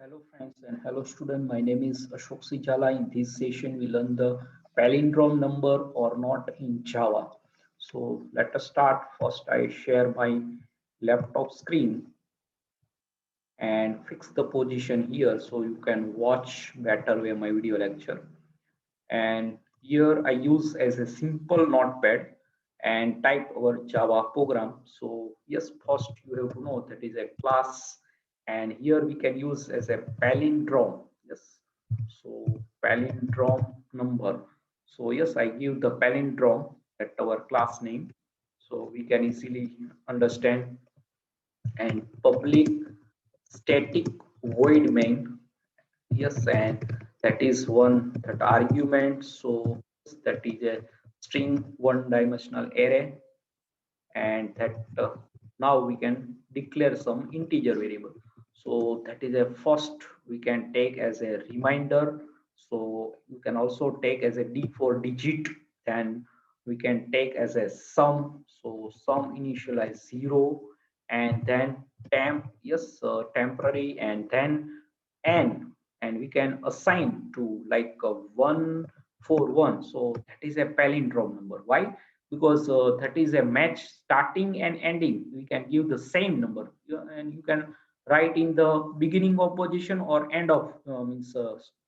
Hello friends and hello student. My name is Ashok Sijala. In this session, we learn the palindrome number or not in Java. So let us start. First, I share my laptop screen and fix the position here so you can watch better way my video lecture. And here I use as a simple notepad and type our Java program. So yes, first you have to know that is a class, and here we can use as a palindrome. Yes, so palindrome number. So yes, I give the palindrome at our class name so we can easily understand. And public static void main. Yes, and that is one that argument. So that is a string one dimensional array, and that now we can declare some integer variable. So that is a first we can take as a reminder. So you can also take as a d4 digit. Then we can take as a sum. So sum initialize 0, and then temp, yes, temporary, and then n, and we can assign to like 141. So that is a palindrome number. Why? Because that is a match starting and ending. We can give the same number. And you can write in the beginning of position or end of means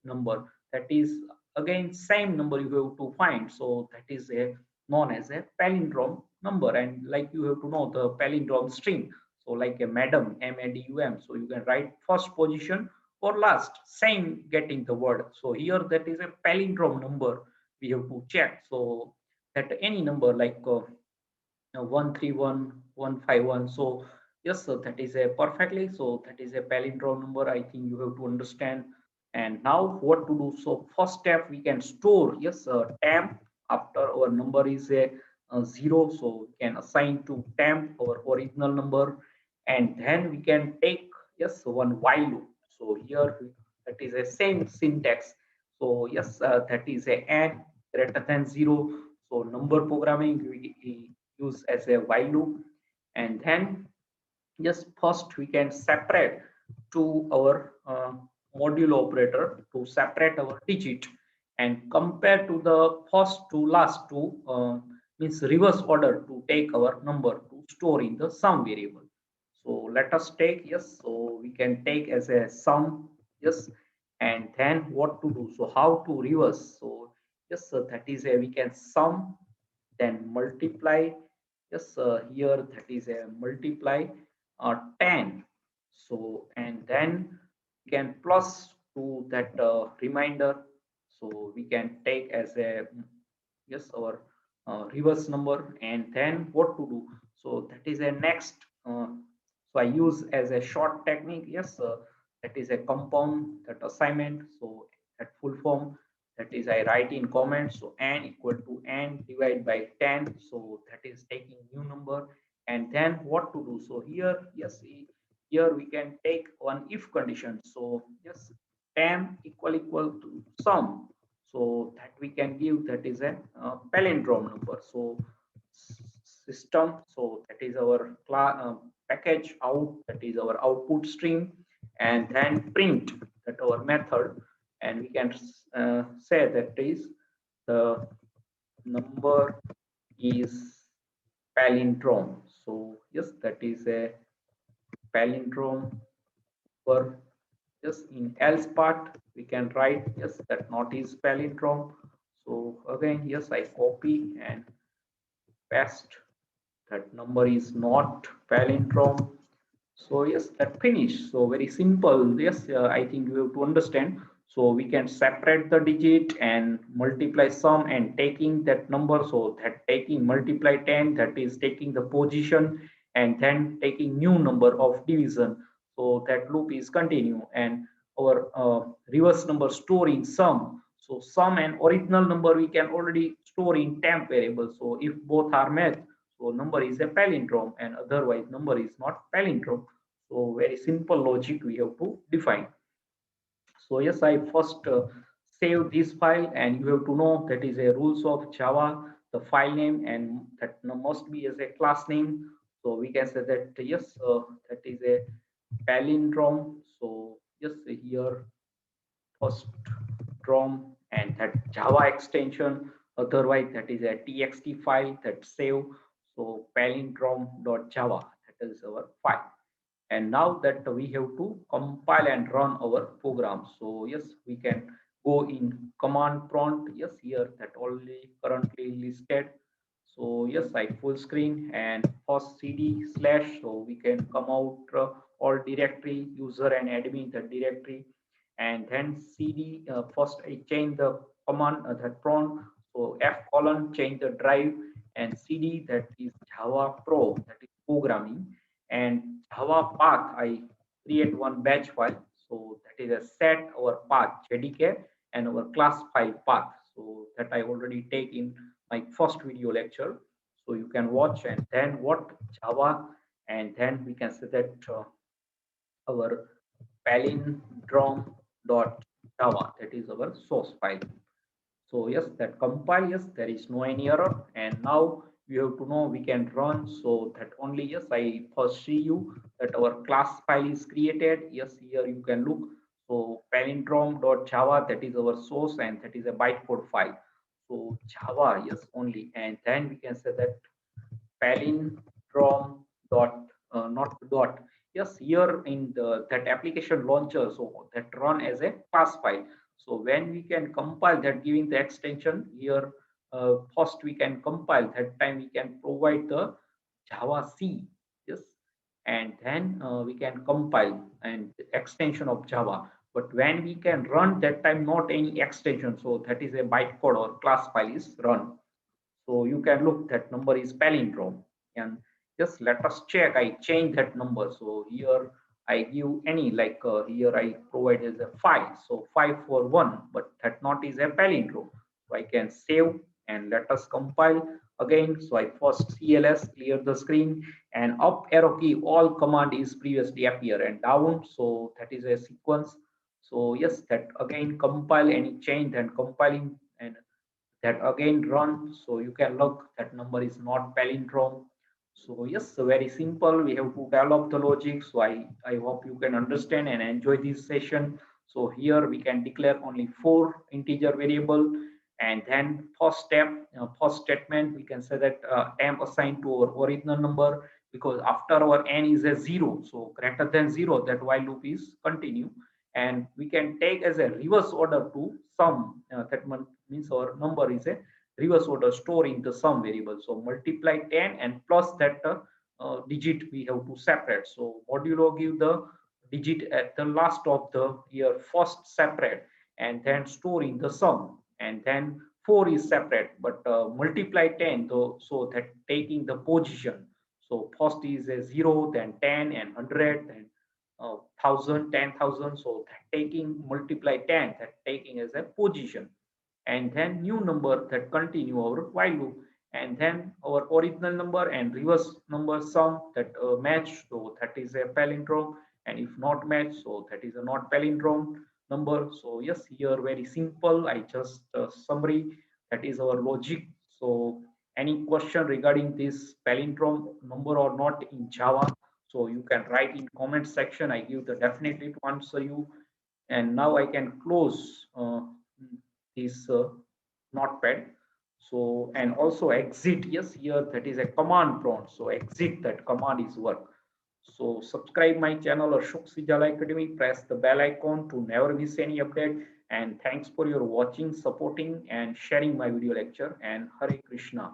number. That is again same number you have to find. So that is a known as a palindrome number. And like you have to know the palindrome string. So like a madam, madum. So you can write first position or last, same getting the word. So here that is a palindrome number we have to check. So that any number like 131 so yes, so that is a perfectly, so that is a palindrome number. I think you have to understand. And now what to do? So first step, we can store, yes, temp after our number is a 0, so we can assign to temp our original number. And then we can take, yes, one while loop. So here that is a same syntax. So yes, that is a and greater than 0. So number programming we use as a while loop. And then just first we can separate to our modulo operator to separate our digit and compare to the first to last to means reverse order to take our number to store in the sum variable. So let us take, yes, so we can take as a sum, yes. And then what to do? So how to reverse? So yes, so that is a we can sum, then multiply. Yes, here that is a multiply 10. So and then we can plus to that reminder. So we can take as a yes our reverse number. And then what to do? So that is a next. So I use as a short technique. Yes, that is a compound that assignment. So that full form, that is I write in comments. So n equal to n divided by 10. So that is taking new number. And then what to do? So here, yes, here we can take one if condition. So yes, temp equal to sum. So that we can give, that is a palindrome number. So system, so that is our package out, that is our output stream. And then print, that our method. And we can say that is the number is palindrome. So yes, that is a palindrome number. Yes, in else part we can write, yes, that not is palindrome. So again, yes, I copy and paste, that number is not palindrome. So yes, that finish. So very simple. Yes, I think you have to understand. So we can separate the digit and multiply sum and taking that number. So that taking multiply 10, that is taking the position, and then taking new number of division. So that loop is continue. And our reverse number store in sum. So sum and original number we can already store in temp variable. So if both are met, so number is a palindrome, and otherwise number is not palindrome. So very simple logic we have to define. So yes, I first save this file, and you have to know that is a rules of Java, the file name, and that must be as a class name. So we can say that yes, that is a palindrome. So yes, here first DROM and that Java extension, otherwise that is a txt file that save. So palindrome.java, that is our file. And now that we have to compile and run our program. So yes, we can go in command prompt. Yes, here that only currently listed. So yes, I full screen and first cd slash, so we can come out all directory user and admin that directory, and then cd first I change the command that prompt. So f colon change the drive, and cd that is Java Pro, that is programming, and Java path I create one batch file. So that is a set our path JDK and our class file path. So that I already take in my first video lecture. So you can watch, and then what Java, and then we can say that our palindrome.java, that is our source file. So yes, that compile, yes, there is no any error. And now you have to know we can run. So that only, yes, I first see you that our class file is created. Yes, here you can look. So palindrome.java, that is our source, and that is a bytecode file. So Java, yes, only. And then we can say that palindrome dot not dot, yes, here in the that application launcher, so that run as a class file. So when we can compile that, giving the extension here, first we can compile, that time we can provide the Java C, yes, and then we can compile and extension of Java. But when we can run, that time not any extension, so that is a bytecode or class file is run. So you can look that number is palindrome, and just let us check. I change that number. So here I give any, like here I provide as a 5. So 541, but that not is a palindrome. So I can save and let us compile again. So I first CLS clear the screen, and up arrow key all command is previously appear, and down. So that is a sequence. So yes, that again compile any change and compiling, and that again run. So you can look that number is not palindrome. So yes, very simple, we have to develop the logic. So I hope you can understand and enjoy this session. So here we can declare only 4 integer variable, and then first step, first statement, we can say that temp assigned to our original number, because after our n is a 0, so greater than 0, that while loop is continue. And we can take as a reverse order to sum, that means our number is a reverse order store in the sum variable. So multiply 10 and plus that digit we have to separate. So modulo give the digit at the last of the year first separate, and then store in the sum, and then 4 is separate, but multiply 10 though, so that taking the position. So first is a 0, then 10 and 100, then 1000, 10,000. So that taking multiply 10, that taking as a position, and then new number that continue our while loop, and then our original number and reverse number sum that match. So that is a palindrome, and if not match, so that is a not palindrome number. So yes, here very simple, I just summary, that is our logic. So any question regarding this palindrome number or not in Java, so you can write in comment section, I give the definitely to answer you. And now I can close this notepad. So, and also exit, yes, here that is a command prompt, so exit, that command is work. So subscribe my channel Ashok Sijala Academy, press the bell icon to never miss any update. And thanks for your watching, supporting and sharing my video lecture, and Hare Krishna.